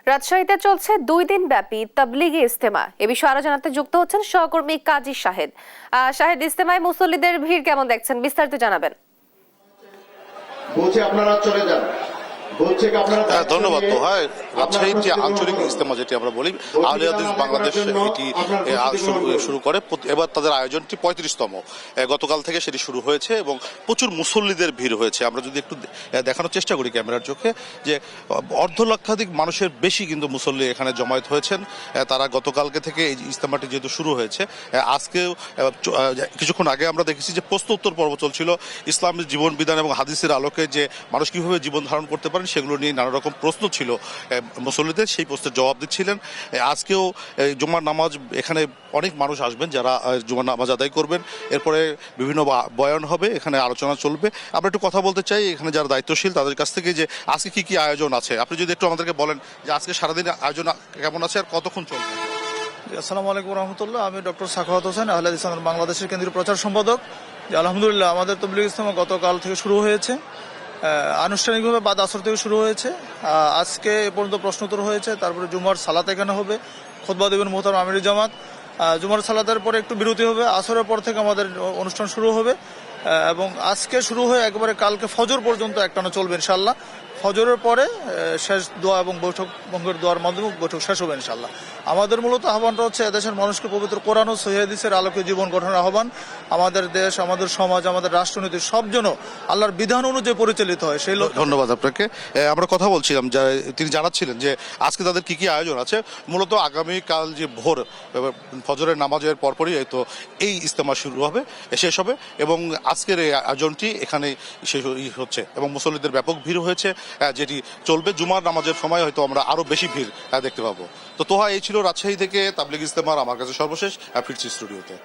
রাজশাহীতে চলছে 2 দিন ব্যাপী তাবলিগি ইজতেমা। এ বিষয়ে আরো জানাতে যুক্ত হচ্ছেন সহকর্মী কাজী শাহেদ। শাহেদ, ইজতেমায় মুসল্লিদের ভিড় কেমন দেখছেন, বিস্তারিত জানাবেন। বলছে আপনারা চলে যান। ধন্যবাদ। তো হয় রাজশাহীর যে আঞ্চলিক ইজতেমা যেটি আমরা বলি, আহলে হাদিস বাংলাদেশ এটি শুরু করে। এবার তাদের আয়োজনটি 35তম। গতকাল থেকে সেটি শুরু হয়েছে এবং প্রচুর মুসল্লিদের ভিড় হয়েছে। আমরা যদি একটু দেখানোর চেষ্টা করি ক্যামেরার চোখে, যে অর্ধ লক্ষাধিক মানুষের বেশি কিন্তু মুসল্লি এখানে জমায়েত হয়েছেন। তারা গতকালকে থেকে এই ইজতেমাটি যেহেতু শুরু হয়েছে, আজকেও কিছুক্ষণ আগে আমরা দেখেছি যে প্রশ্ন উত্তর পর্ব চলছিল। ইসলামের জীবন বিধান এবং হাদিসের আলোকে যে মানুষ কিভাবে জীবন ধারণ করতে পারেন সেগুলো নিয়ে নানা রকম প্রশ্ন ছিল মুসল্লিদের, সেই প্রশ্নের জবাব দিচ্ছিলেন। আজকেও জুমার নামাজ, এখানে অনেক মানুষ আসবেন যারা জুমার নামাজ আদায় করবেন। এরপরে বিভিন্ন বয়ান হবে, এখানে আলোচনা চলবে। আমরা একটু কথা বলতে চাই এখানে যারা দায়িত্বশীল তাদের কাছ থেকে, যে আজকে কি কি আয়োজন আছে। আপনি যদি একটু আমাদেরকে বলেন যে আজকে সারাদিন আয়োজন কেমন আছে আর কতক্ষণ চলবে। আসসালামু আলাইকুম রহমতুল্লাহ। আমি ডক্টর সাখাওয়াত হোসেন, আহলে হাদিস বাংলাদেশের কেন্দ্রীয় প্রচার সম্পাদক। আলহামদুলিল্লাহ, আমাদের তাবলীগ ইজতেমা গতকাল থেকে শুরু হয়েছে, আনুষ্ঠানিকভাবে বাদ আসর থেকে শুরু হয়েছে। আজকে এ পর্যন্ত প্রশ্নোত্তর হয়েছে, তারপরে জুমার সালাত এখানে হবে, খুতবা দেবেন মুহতারাম আমির জামাত। জুমার সালাতের পরে একটু বিরতি হবে, আসরের পর থেকে আমাদের অনুষ্ঠান শুরু হবে এবং আজকে শুরু হয়ে একবারে কালকে ফজর পর্যন্ত একটানা চলবে ইনশাল্লাহ। ফজরের পরে শেষ দোয়া এবং বৈঠক ভঙ্গের দোয়ার মাধ্যমে বৈঠক শেষ হবে ইনশাল্লাহ। আমাদের মূলত আহ্বানটা হচ্ছে এদেশের মানুষকে পবিত্র কোরআন ও সহিহ হাদিসের আলোকে জীবন গঠনের আহ্বান। আমাদের দেশ, আমাদের সমাজ, আমাদের রাষ্ট্রনীতি সব যেন আল্লাহর বিধান অনুযায়ী পরিচালিত হয়, সেই লক্ষ্যে। ধন্যবাদ আপনাকে। আমরা কথা বলছিলাম, তিনি জানাচ্ছিলেন যে আজকে তাদের কি কি আয়োজন আছে। মূলত আগামীকাল যে ভোর ফজরের নামাজের পরপরই তো এই ইজতেমা শুরু হবে, শেষ হবে এবং আজকের এই আয়োজনটি এখানে শেষ হচ্ছে এবং মুসল্লিদের ব্যাপক ভিড় হয়েছে, যেটি চলবে। জুমার নামাজের সময় হয়তো আমরা আরো বেশি ভিড় দেখতে পাবো। তো তোহা এই ছিল রাজশাহী থেকে তাবলীগ ইজতেমার আমার কাছে সর্বশেষ। ফিরছি স্টুডিওতে।